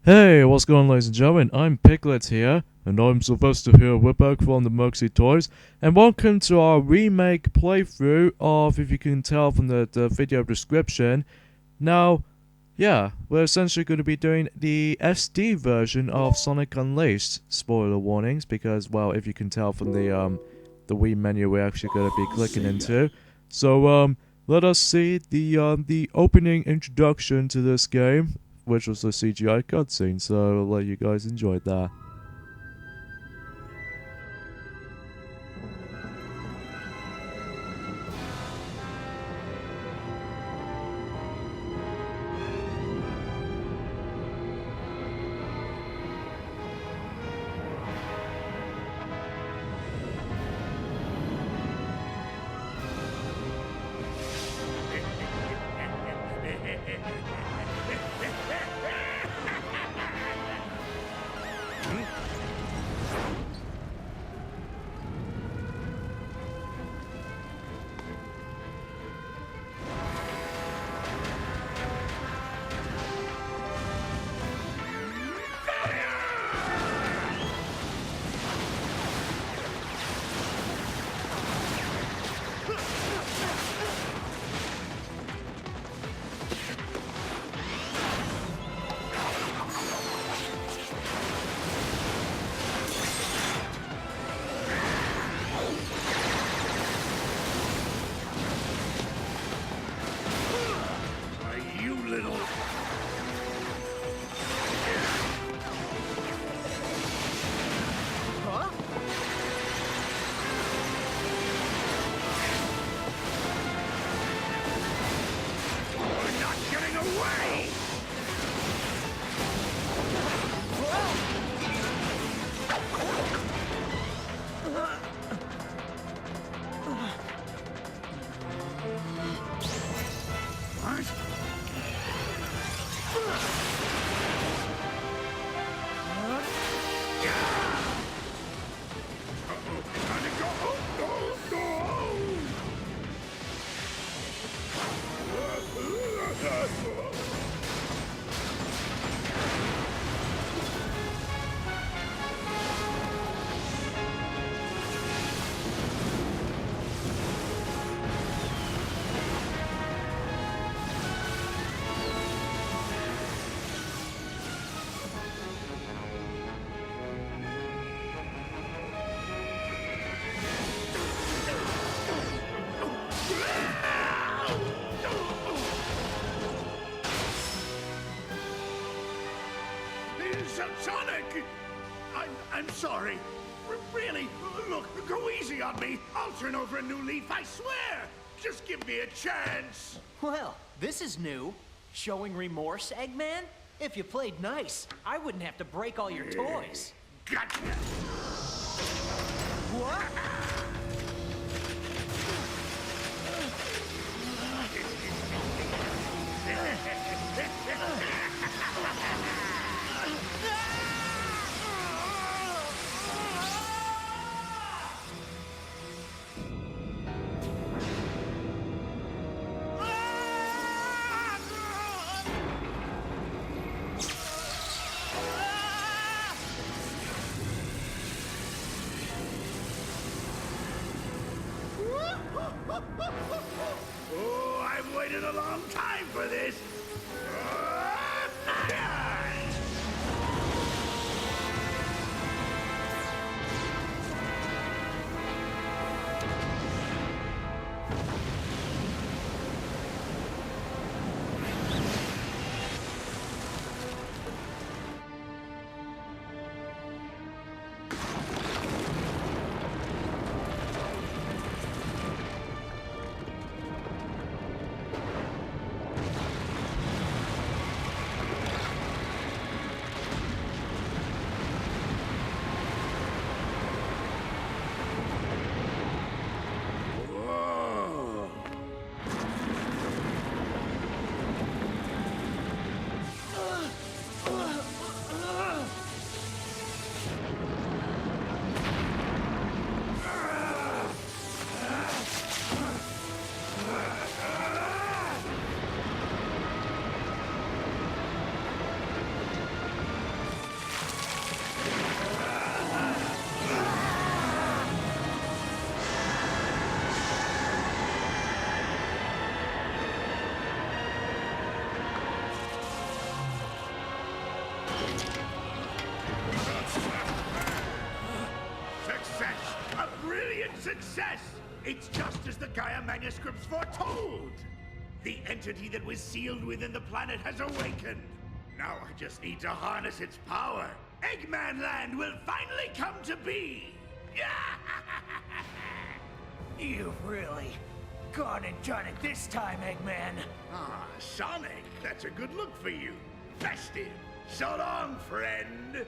Hey, what's going on, ladies and gentlemen? I'm Piglet here, and I'm Sylvester here with back from the Moxie Toys, and welcome to our remake playthrough of, if you can tell from the video description. Now, yeah, we're essentially going to be doing the SD version of Sonic Unleashed. Spoiler warnings, because, well, if you can tell from the Wii menu we're actually going to be clicking into. So, let us see the opening introduction to this game, which was a CGI cutscene, so I'll let you guys enjoy that. Sonic! I'm sorry. Really, look, go easy on me. I'll turn over a new leaf, I swear. Just give me a chance. Well, this is new. Showing remorse, Eggman? If you played nice, I wouldn't have to break all your toys. Gotcha. What? Oh, I've waited a long time for this. Splendid success! It's just as the Gaia manuscripts foretold! The entity that was sealed within the planet has awakened. Now I just need to harness its power. Eggman Land will finally come to be! You've really gone and done it this time, Eggman. Ah, Sonic, that's a good look for you. Festive. So long, friend.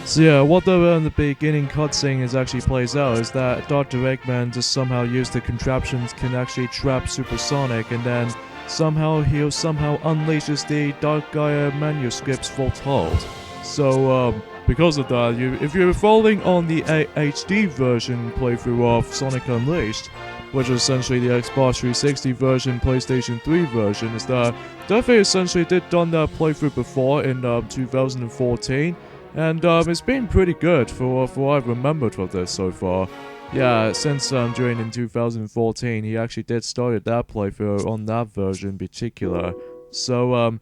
So yeah, what the beginning cutscene is actually plays out is that Dr. Eggman just somehow used the contraptions can actually trap Supersonic, and then somehow he'll unleashes the Dark Gaia manuscripts foretold. So because of that, if you're following on the HD version playthrough of Sonic Unleashed, which is essentially the Xbox 360 version, PlayStation 3 version, is that Duffy essentially did done that playthrough before in 2014. And it's been pretty good for what I've remembered of this so far. Yeah, since during in 2014, he actually did started that playthrough on that version in particular. So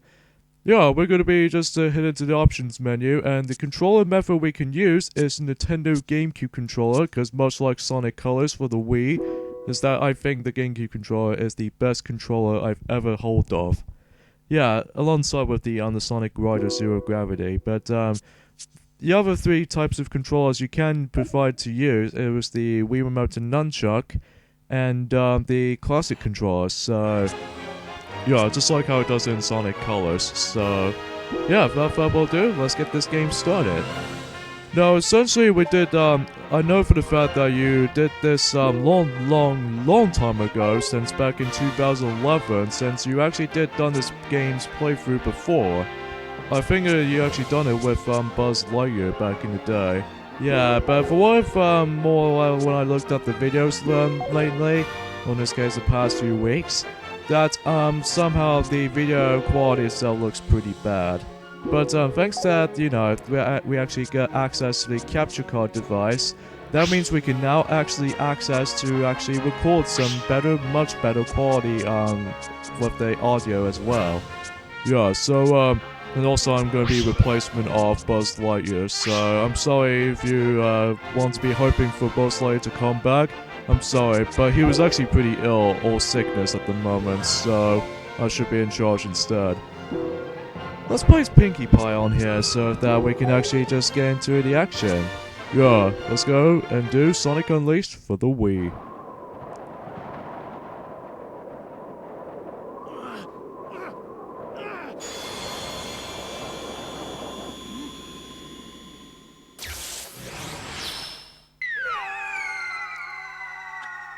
yeah, we're gonna be just head into the options menu, and the controller method we can use is Nintendo GameCube controller, because much like Sonic Colors for the Wii, is that I think the GameCube controller is the best controller I've ever held of. Yeah, alongside with the Sonic Rider Zero Gravity, but the other three types of controllers you can provide to use, it was the Wii Remote and Nunchuck, and the classic controller, so yeah, just like how it does in Sonic Colors. So yeah, without further ado, let's get this game started. Now, essentially we did, I know for the fact that you did this long time ago, since back in 2011, since you actually did done this game's playthrough before. I think you actually done it with Buzz Lightyear back in the day. Yeah, but for what I've more when I looked up the videos lately, or in this case the past few weeks, that somehow the video quality itself looks pretty bad. But thanks to that, you know, we actually get access to the capture card device. That means we can now actually access to actually record some better, much better quality with the audio as well. Yeah, so and also I'm going to be a replacement of Buzz Lightyear, so I'm sorry if you want to be hoping for Buzz Lightyear to come back. I'm sorry, but he was actually pretty ill or sickness at the moment, so I should be in charge instead. Let's place Pinkie Pie on here so that we can actually just get into the action. Yeah, let's go and do Sonic Unleashed for the Wii.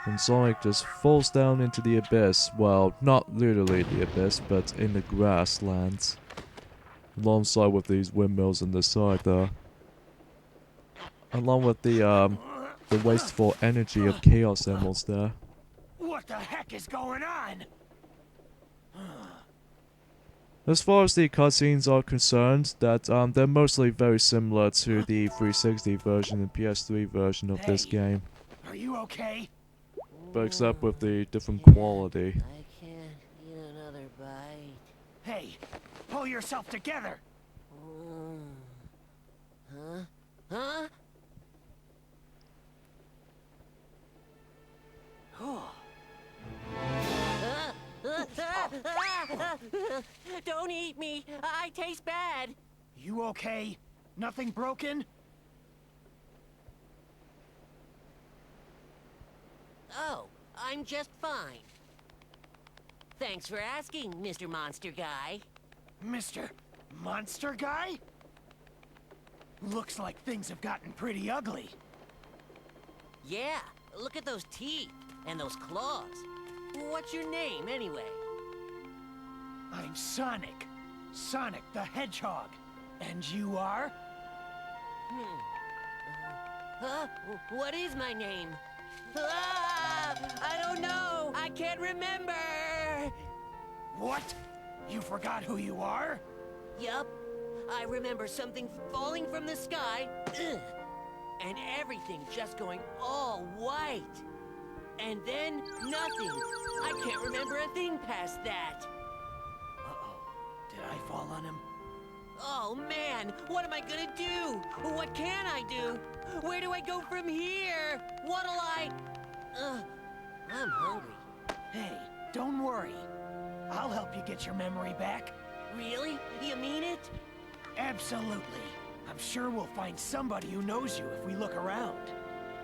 And Sonic just falls down into the abyss. Well, not literally the abyss, but in the grasslands. Alongside with these windmills on the side there. Along with the wasteful energy of Chaos Emeralds there. What the heck is going on? As far as the cutscenes are concerned, that they're mostly very similar to the 360 version and PS3 version of this game. Are you okay? But except with the different quality. I can't eat another bite. Hey, pull yourself together. Huh? Huh? Don't eat me. I taste bad. You okay? Nothing broken? Oh, I'm just fine. Thanks for asking, Mr. Monster Guy. Mr. Monster Guy? Looks like things have gotten pretty ugly. Yeah, look at those teeth and those claws. What's your name, anyway? I'm Sonic. Sonic the Hedgehog. And you are? Huh? What is my name? Ah, I don't know. I can't remember. What? You forgot who you are? Yup. I remember something falling from the sky. Ugh, and everything just going all white. And then nothing. I can't remember a thing past that. Uh-oh. Did I fall on him? Oh man, what am I gonna do? What can I do? Where do I go from here? What'll I... I'm hungry. Hey, don't worry. I'll help you get your memory back. Really? You mean it? Absolutely. I'm sure we'll find somebody who knows you if we look around.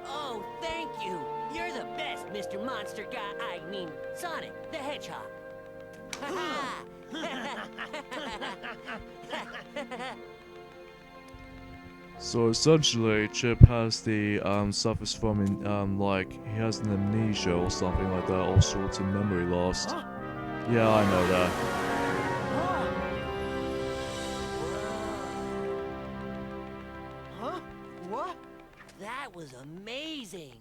Oh, thank you. You're the best, Mr. Monster Guy. I mean, Sonic the Hedgehog. Ha So essentially, Chip has the suffers from like he has an amnesia or something like that, all sorts of memory loss. Huh? Yeah, I know that. Huh? What? That was amazing.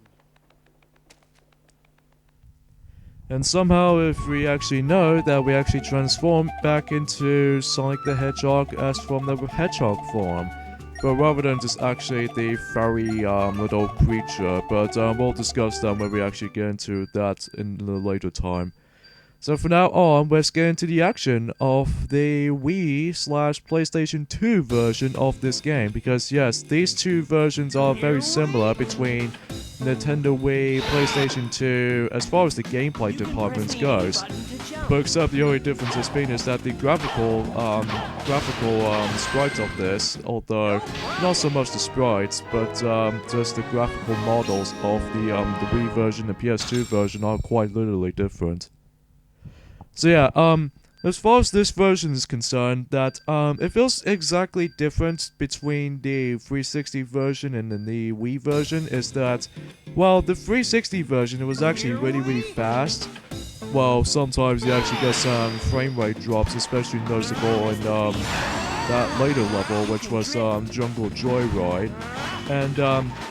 And somehow, if we actually know that we actually transform back into Sonic the Hedgehog as from the Hedgehog form, but rather than just actually the furry little creature. But we'll discuss that when we actually get into that in a later time. So for now on, let's get into the action of the Wii/PlayStation 2 version of this game. Because yes, these two versions are very similar between Nintendo Wii, PlayStation 2, as far as the gameplay department goes. But except the only difference has been is that the graphical sprites of this, although not so much the sprites, but just the graphical models of the Wii version and PS2 version are quite literally different. So yeah, as far as this version is concerned, that it feels exactly different between the 360 version and then the Wii version is that, well, the 360 version, it was actually really fast. Well, sometimes you actually get some frame rate drops, especially noticeable in that later level, which was Jungle Joyride. And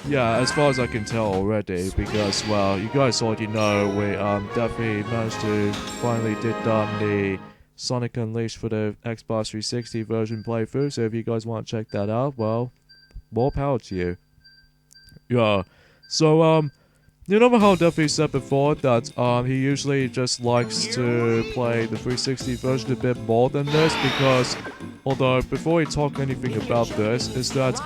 yeah, as far as I can tell already, because, well, you guys already know, we definitely managed to finally did done the Sonic Unleashed for the Xbox 360 version playthrough, so if you guys want to check that out, well, more power to you. Yeah, so you know how Duffy said before that he usually just likes to play the 360 version a bit more than this, because although before we talk anything about this, is that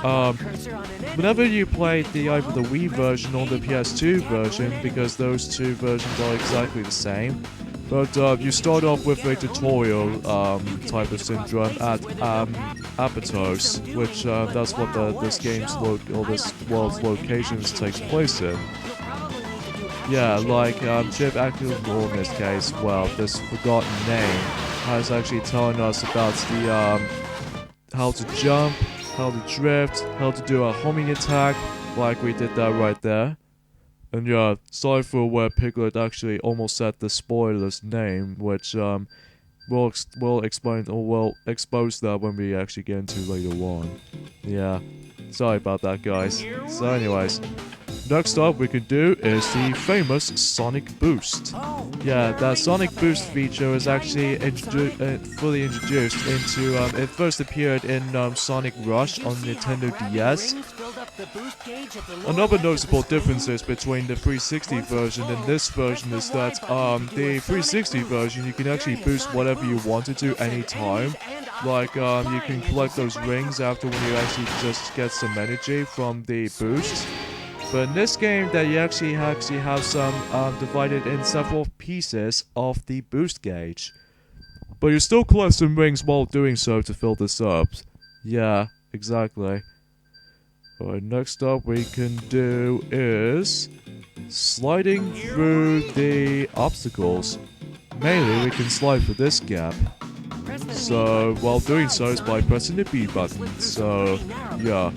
whenever you play either the Wii version or the PS2 version, because those two versions are exactly the same, but you start off with a tutorial type of syndrome at Apatos, which that's what this game's this world's locations takes place in. Yeah, like Chip actually, in this case, well, this forgotten name has actually telling us about the how to jump, how to drift, how to do a homing attack, like we did that right there. And yeah, sorry for where Piglet actually almost said the spoiler's name, which we'll explain or we'll expose that when we actually get into later on. Yeah, sorry about that, guys. So anyways, next up we can do is the famous Sonic Boost. Yeah, that Sonic Boost feature is actually fully introduced into, it first appeared in Sonic Rush on Nintendo DS. Another noticeable differences between the 360 version and this version is that the 360 version, you can actually boost whatever you wanted to anytime. Like, you can collect those rings after when you actually just get some energy from the boost. But in this game, that you actually have some divided in several pieces of the boost gauge. But you still collect some rings while doing so to fill this up. Yeah, exactly. Alright, next up we can do is sliding through the obstacles. Mainly, we can slide through this gap. So, while doing so is by pressing the B button. So, yeah.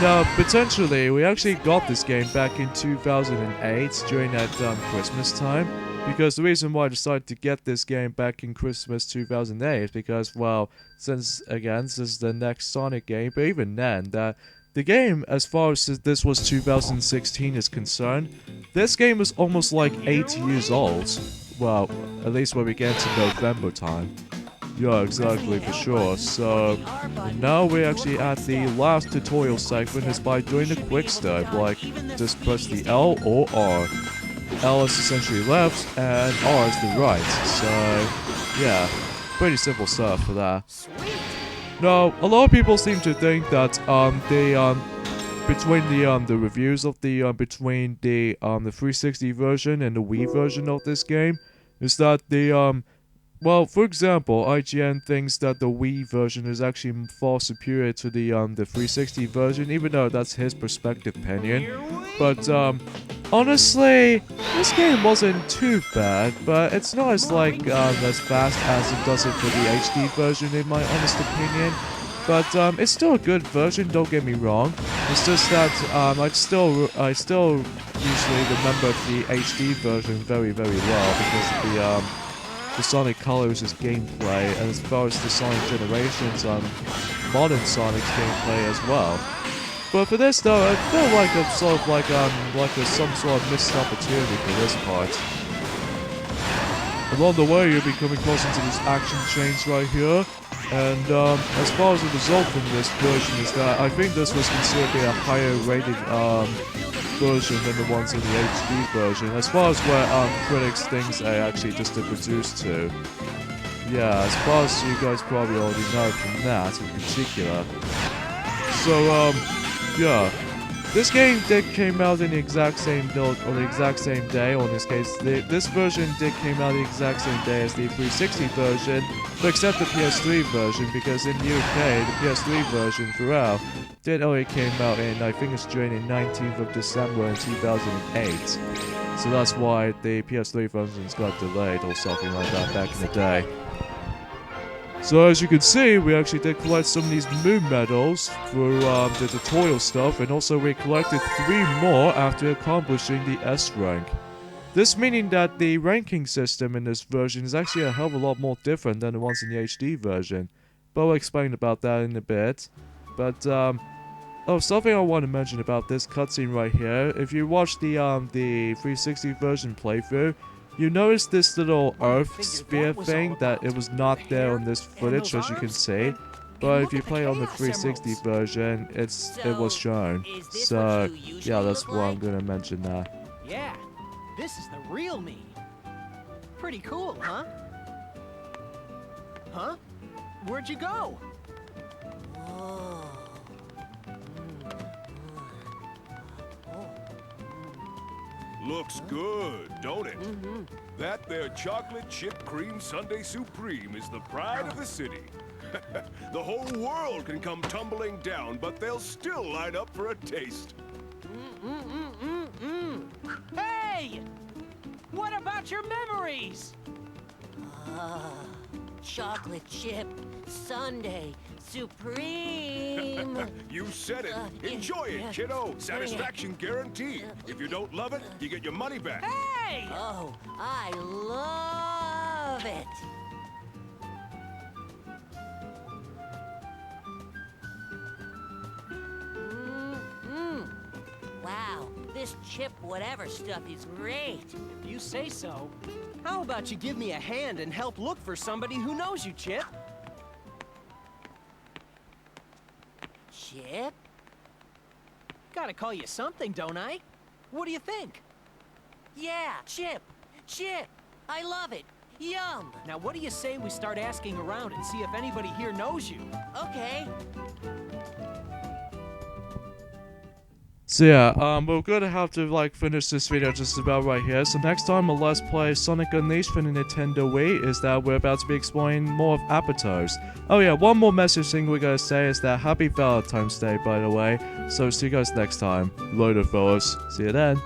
Now, potentially, we actually got this game back in 2008 during that Christmas time. Because the reason why I decided to get this game back in Christmas 2008 is because, well, since, again, this is the next Sonic game, but even then, the game, as far as this was 2016 is concerned, this game is almost like 8 years old. Well, at least when we get to November time. Yeah, exactly, for sure. So, now we're actually at the last tutorial segment is by doing the quick step, like, just press the L or R. L is essentially left, and R is the right. So, yeah, pretty simple stuff for that. Now, a lot of people seem to think that between the reviews of between the 360 version and the Wii version of this game is that well, for example, IGN thinks that the Wii version is actually far superior to the 360 version, even though that's his perspective opinion. But honestly, this game wasn't too bad, but it's not as as fast as it does it for the HD version, in my honest opinion. But it's still a good version. Don't get me wrong. It's just that I still usually remember the HD version very well because of the Sonic Colors' gameplay, and as far as the Sonic Generations modern Sonic's gameplay as well. But for this though, I feel like it's sort of some sort of missed opportunity for this part. Along the way, you'll be coming close into this action chains right here. And as far as the result from this version is that I think this was considerably a higher rated version than the ones in the HD version. As far as where critics think they actually just produced to. Yeah, as far as you guys probably already know from that in particular. So yeah. This game did came out in the exact same day, or in this case, this version did came out the exact same day as the 360 version, but except the PS3 version, because in the UK, the PS3 version throughout did only came out in, I think it's during the 19th of December in 2008. So that's why the PS3 versions got delayed or something like that back in the day. So as you can see, we actually did collect some of these moon medals through the tutorial stuff, and also we collected 3 more after accomplishing the S rank. This meaning that the ranking system in this version is actually a hell of a lot more different than the ones in the HD version. But we'll explain about that in a bit. But oh, something I want to mention about this cutscene right here. If you watch the 360 version playthrough, you notice this little Earth sphere thing that it was not there on this footage, as you can see. But if you play on the 360 version, it was shown. So yeah, that's why I'm gonna mention that. Yeah, this is the real me. Pretty cool, huh? Huh? Where'd you go? Looks good, don't it? That there chocolate chip cream sundae supreme is the pride of the city. The whole world can come tumbling down, but they'll still line up for a taste. Hey! What about your memories? Chocolate chip sundae supreme. You said it. Enjoy it, kiddo. Satisfaction guaranteed. If you don't love it, you get your money back. Hey! Oh, I love it. Wow, this chip whatever stuff is great. If you say so. How about you give me a hand and help look for somebody who knows you, Chip? Chip? Gotta call you something, don't I? What do you think? Yeah, Chip. Chip. I love it. Yum. Now what do you say we start asking around and see if anybody here knows you? Okay. So yeah, we're gonna have to like finish this video just about right here. So next time on Let's Play Sonic Unleashed for the Nintendo Wii is that we're about to be exploring more of Avatars. Oh yeah, one more message thing we're gonna say is that Happy Valentine's Day, by the way. So see you guys next time. Later, fellas. See you then.